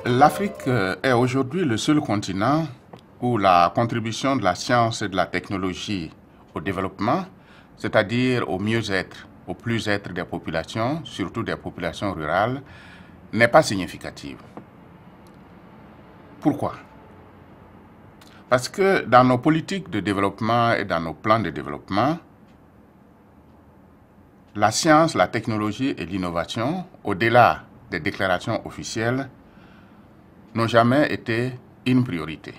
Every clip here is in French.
L'Afrique est aujourd'hui le seul continent où la contribution de la science et de la technologie au développement, c'est-à-dire au mieux-être, au plus-être des populations, surtout des populations rurales, n'est pas significative. Pourquoi? Parce que dans nos politiques de développement et dans nos plans de développement, la science, la technologie et l'innovation, au-delà des déclarations officielles, n'ont jamais été une priorité.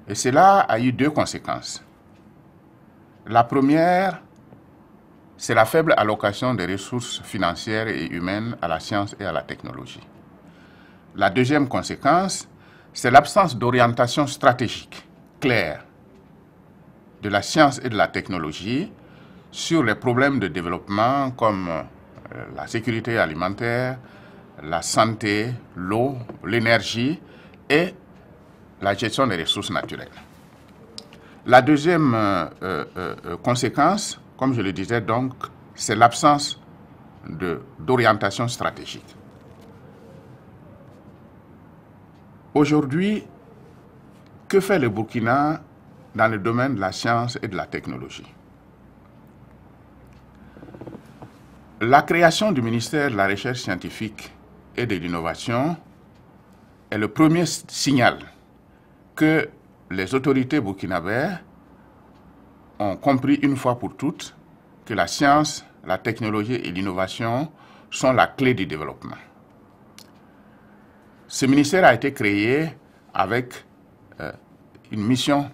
Et cela a eu deux conséquences. La première, c'est la faible allocation des ressources financières et humaines à la science et à la technologie. La deuxième conséquence, c'est l'absence d'orientation stratégique claire de la science et de la technologie sur les problèmes de développement comme la sécurité alimentaire, la santé, l'eau, l'énergie et la gestion des ressources naturelles. La deuxième conséquence, comme je le disais donc, c'est l'absence d'orientation stratégique. Aujourd'hui, que fait le Burkina dans le domaine de la science et de la technologie? La création du ministère de la Recherche scientifique et de l'innovation est le premier signal que les autorités burkinabées ont compris une fois pour toutes que la science, la technologie et l'innovation sont la clé du développement. Ce ministère a été créé avec une mission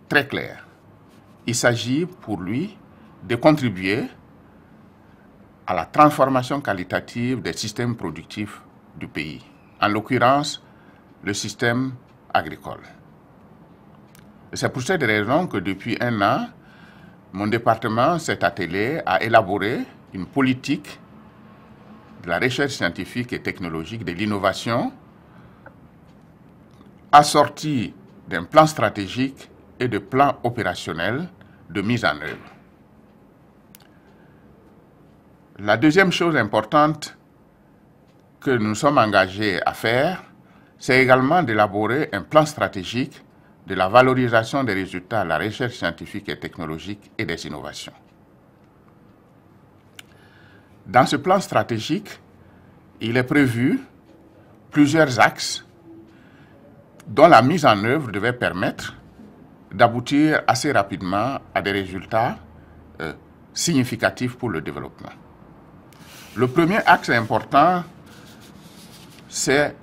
très claire. Il s'agit pour lui de contribuer à la transformation qualitative des systèmes productifs du pays, en l'occurrence le système agricole. C'est pour cette raison que depuis un an, mon département s'est attelé à élaborer une politique de la recherche scientifique et technologique, de l'innovation, assortie d'un plan stratégique et de plans opérationnels de mise en œuvre. La deuxième chose importante que nous sommes engagés à faire, c'est également d'élaborer un plan stratégique de la valorisation des résultats de la recherche scientifique et technologique et des innovations. Dans ce plan stratégique, il est prévu plusieurs axes dont la mise en œuvre devait permettre d'aboutir assez rapidement à des résultats significatifs pour le développement. Le premier axe important, c'est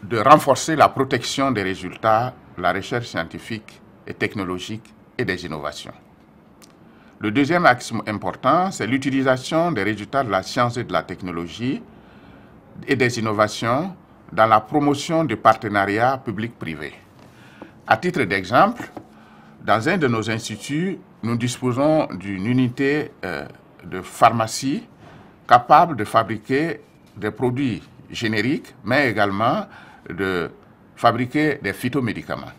de renforcer la protection des résultats de la recherche scientifique et technologique et des innovations. Le deuxième axe important, c'est l'utilisation des résultats de la science et de la technologie et des innovations dans la promotion du partenariat public-privé. À titre d'exemple, dans un de nos instituts, nous disposons d'une unité de pharmacie capable de fabriquer des produits génériques, mais également de fabriquer des phytomédicaments.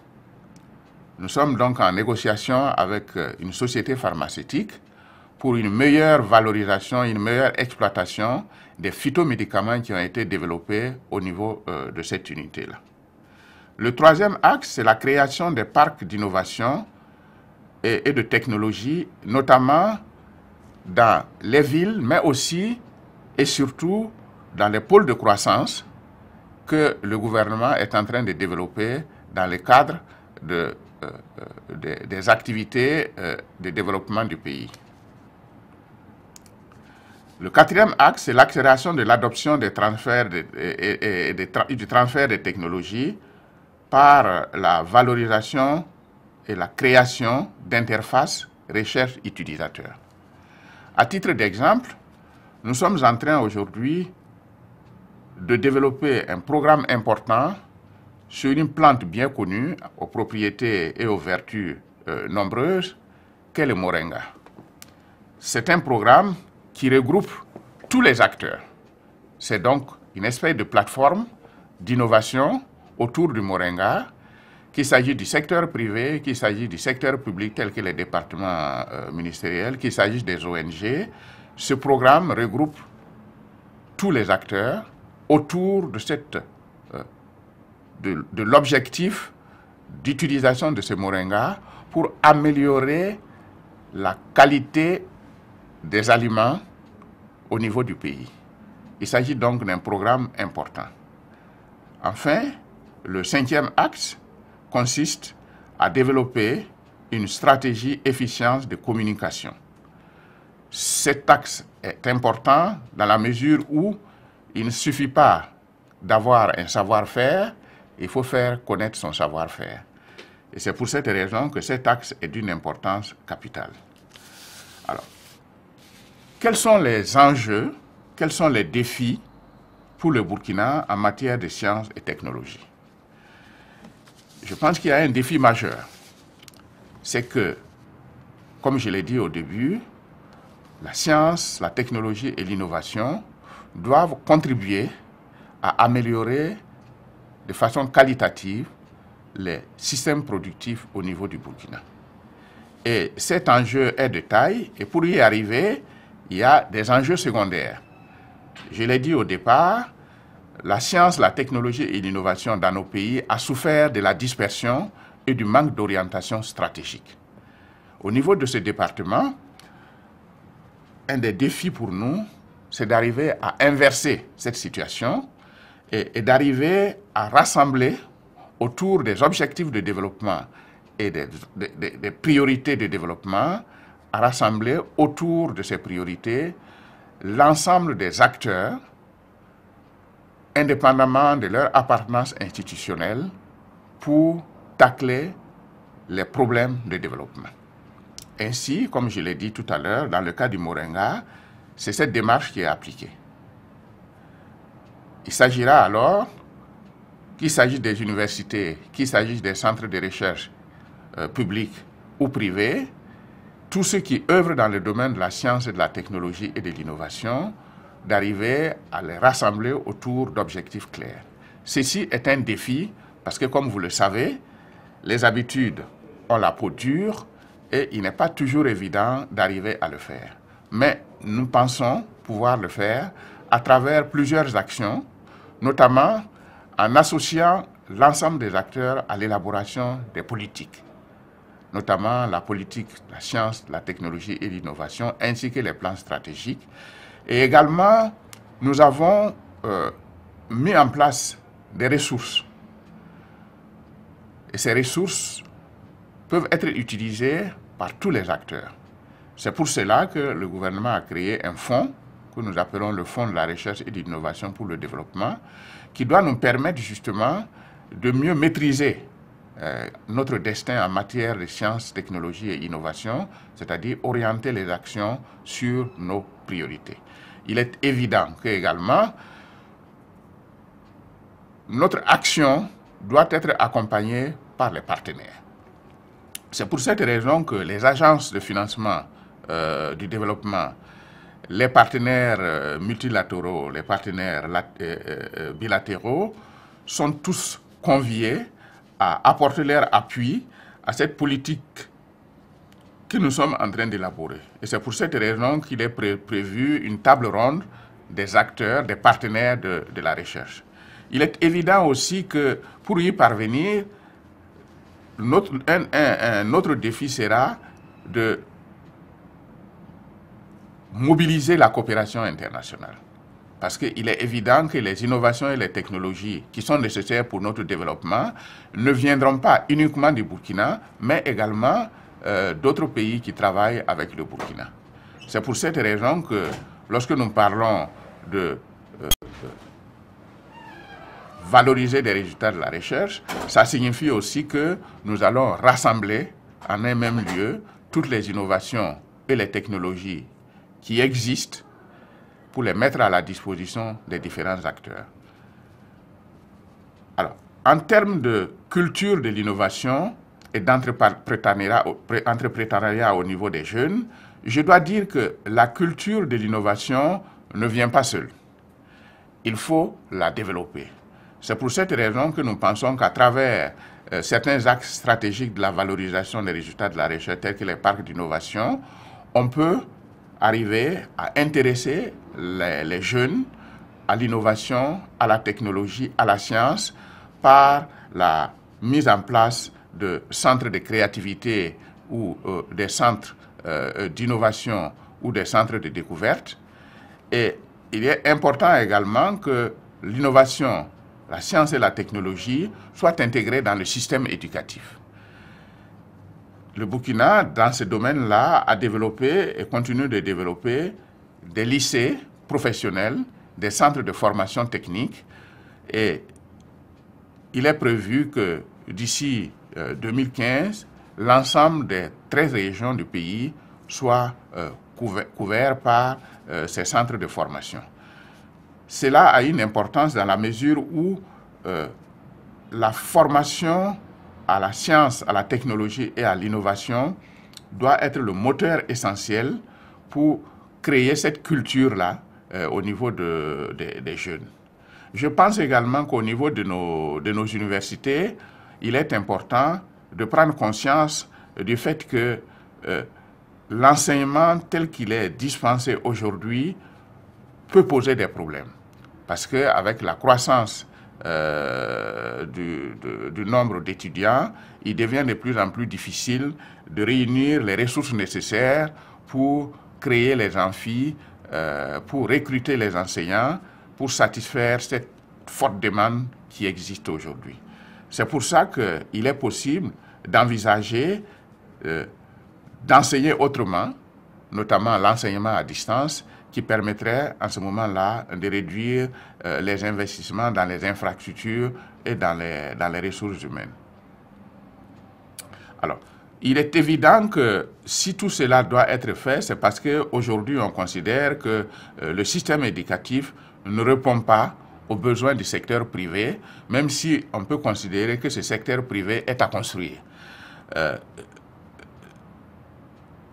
Nous sommes donc en négociation avec une société pharmaceutique pour une meilleure valorisation, une meilleure exploitation des phytomédicaments qui ont été développés au niveau de cette unité-là. Le troisième axe, c'est la création des parcs d'innovation et de technologie, notamment dans les villes, mais aussi et surtout dans les pôles de croissance que le gouvernement est en train de développer dans le cadre des activités de développement du pays. Le quatrième axe, c'est l'accélération de l'adoption des transferts du transfert des technologies par la valorisation et la création d'interfaces recherche-utilisateur. À titre d'exemple, nous sommes en train aujourd'hui de développer un programme important sur une plante bien connue, aux propriétés et aux vertus nombreuses, qu'est le moringa. C'est un programme qui regroupe tous les acteurs. C'est donc une espèce de plateforme d'innovation autour du moringa, qu'il s'agisse du secteur privé, qu'il s'agisse du secteur public tel que les départements ministériels, qu'il s'agisse des ONG. Ce programme regroupe tous les acteurs autour de, de l'objectif d'utilisation de ces moringas pour améliorer la qualité des aliments au niveau du pays. Il s'agit donc d'un programme important. Enfin, le 5e axe consiste à développer une stratégie efficiente de communication. Cet axe est important dans la mesure où il ne suffit pas d'avoir un savoir-faire, il faut faire connaître son savoir-faire. Et c'est pour cette raison que cet axe est d'une importance capitale. Alors, quels sont les enjeux, quels sont les défis pour le Burkina en matière de sciences et technologies? Je pense qu'il y a un défi majeur. C'est que, comme je l'ai dit au début, la science, la technologie et l'innovation doivent contribuer à améliorer de façon qualitative les systèmes productifs au niveau du Burkina. Et cet enjeu est de taille, et pour y arriver, il y a des enjeux secondaires. Je l'ai dit au départ, la science, la technologie et l'innovation dans nos pays a souffert de la dispersion et du manque d'orientation stratégique. Au niveau de ce département, un des défis pour nous, c'est d'arriver à inverser cette situation et d'arriver à rassembler autour des objectifs de développement et des priorités de développement, à rassembler autour de ces priorités l'ensemble des acteurs, indépendamment de leur appartenance institutionnelle, pour tacler les problèmes de développement. Ainsi, comme je l'ai dit tout à l'heure, dans le cas du Moringa, c'est cette démarche qui est appliquée. Il s'agira alors, qu'il s'agisse des universités, qu'il s'agisse des centres de recherche publics ou privés, tous ceux qui œuvrent dans le domaine de la science et de la technologie et de l'innovation, d'arriver à les rassembler autour d'objectifs clairs. Ceci est un défi parce que, comme vous le savez, les habitudes ont la peau dure et il n'est pas toujours évident d'arriver à le faire. Mais nous pensons pouvoir le faire à travers plusieurs actions, notamment en associant l'ensemble des acteurs à l'élaboration des politiques, notamment la politique, la science, la technologie et l'innovation, ainsi que les plans stratégiques. Et également, nous avons mis en place des ressources. Et ces ressources peuvent être utilisées par tous les acteurs. C'est pour cela que le gouvernement a créé un fonds que nous appelons le Fonds de la recherche et de l'innovation pour le développement, qui doit nous permettre justement de mieux maîtriser notre destin en matière de sciences, technologies et innovation, c'est-à-dire orienter les actions sur nos priorités. Il est évident que également notre action doit être accompagnée par les partenaires. C'est pour cette raison que les agences de financement du développement, les partenaires multilatéraux, les partenaires bilatéraux sont tous conviés à apporter leur appui à cette politique que nous sommes en train d'élaborer. Et c'est pour cette raison qu'il est prévu une table ronde des acteurs, des partenaires de la recherche. Il est évident aussi que pour y parvenir, un autre défi sera de mobiliser la coopération internationale. Parce qu'il est évident que les innovations et les technologies qui sont nécessaires pour notre développement ne viendront pas uniquement du Burkina, mais également d'autres pays qui travaillent avec le Burkina. C'est pour cette raison que lorsque nous parlons de valoriser les résultats de la recherche, ça signifie aussi que nous allons rassembler en un même lieu toutes les innovations et les technologies qui existent pour les mettre à la disposition des différents acteurs. Alors, en termes de culture de l'innovation et d'entrepreneuriat au niveau des jeunes, je dois dire que la culture de l'innovation ne vient pas seule. Il faut la développer. C'est pour cette raison que nous pensons qu'à travers certains axes stratégiques de la valorisation des résultats de la recherche, tels que les parcs d'innovation, on peut arriver à intéresser les jeunes à l'innovation, à la technologie, à la science, par la mise en place de centres de créativité ou des centres d'innovation ou des centres de découverte. Et il est important également que l'innovation, la science et la technologie soient intégrées dans le système éducatif. Le Burkina, dans ce domaine-là, a développé et continue de développer des lycées professionnels, des centres de formation technique, et il est prévu que d'ici 2015, l'ensemble des 13 régions du pays soient couverts par ces centres de formation. Cela a une importance dans la mesure où la formation à la science, à la technologie et à l'innovation doit être le moteur essentiel pour créer cette culture-là au niveau des jeunes. Je pense également qu'au niveau de nos universités, il est important de prendre conscience du fait que l'enseignement tel qu'il est dispensé aujourd'hui peut poser des problèmes. Parce qu'avec la croissance du nombre d'étudiants, il devient de plus en plus difficile de réunir les ressources nécessaires pour créer les amphis, pour recruter les enseignants, pour satisfaire cette forte demande qui existe aujourd'hui. C'est pour ça qu'il est possible d'envisager d'enseigner autrement, notamment l'enseignement à distance, qui permettrait en ce moment-là de réduire les investissements dans les infrastructures et dans les ressources humaines. Alors, il est évident que si tout cela doit être fait, c'est parce qu'aujourd'hui on considère que le système éducatif ne répond pas aux besoins du secteur privé, même si on peut considérer que ce secteur privé est à construire.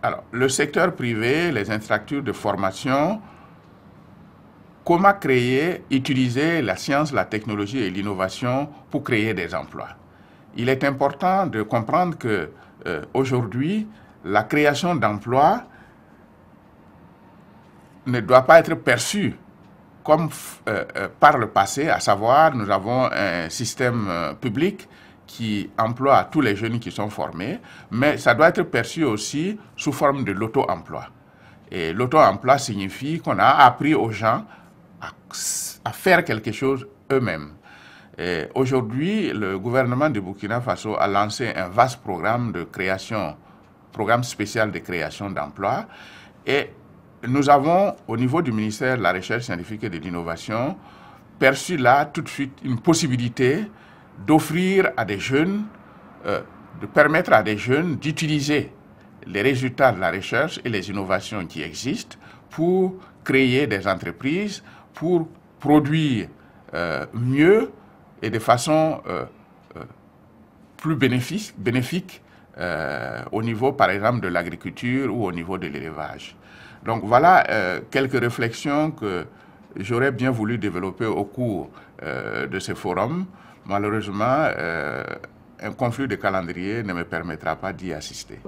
Alors, le secteur privé, les infrastructures de formation, comment créer, utiliser la science, la technologie et l'innovation pour créer des emplois. Il est important de comprendre que aujourd'hui, la création d'emplois ne doit pas être perçue comme par le passé, à savoir, nous avons un système public qui emploie tous les jeunes qui sont formés, mais ça doit être perçu aussi sous forme de l'auto-emploi. Et l'auto-emploi signifie qu'on a appris aux gens à faire quelque chose eux-mêmes. Aujourd'hui, le gouvernement de Burkina Faso a lancé un vaste programme de création, programme spécial de création d'emplois, et nous avons, au niveau du ministère de la Recherche scientifique et de l'innovation, perçu là tout de suite une possibilité d'offrir à des jeunes, de permettre à des jeunes d'utiliser les résultats de la recherche et les innovations qui existent pour créer des entreprises, pour produire mieux et de façon plus bénéfique au niveau, par exemple, de l'agriculture ou au niveau de l'élevage. Donc voilà quelques réflexions que j'aurais bien voulu développer au cours de ce forum. Malheureusement, un conflit de calendrier ne me permettra pas d'y assister.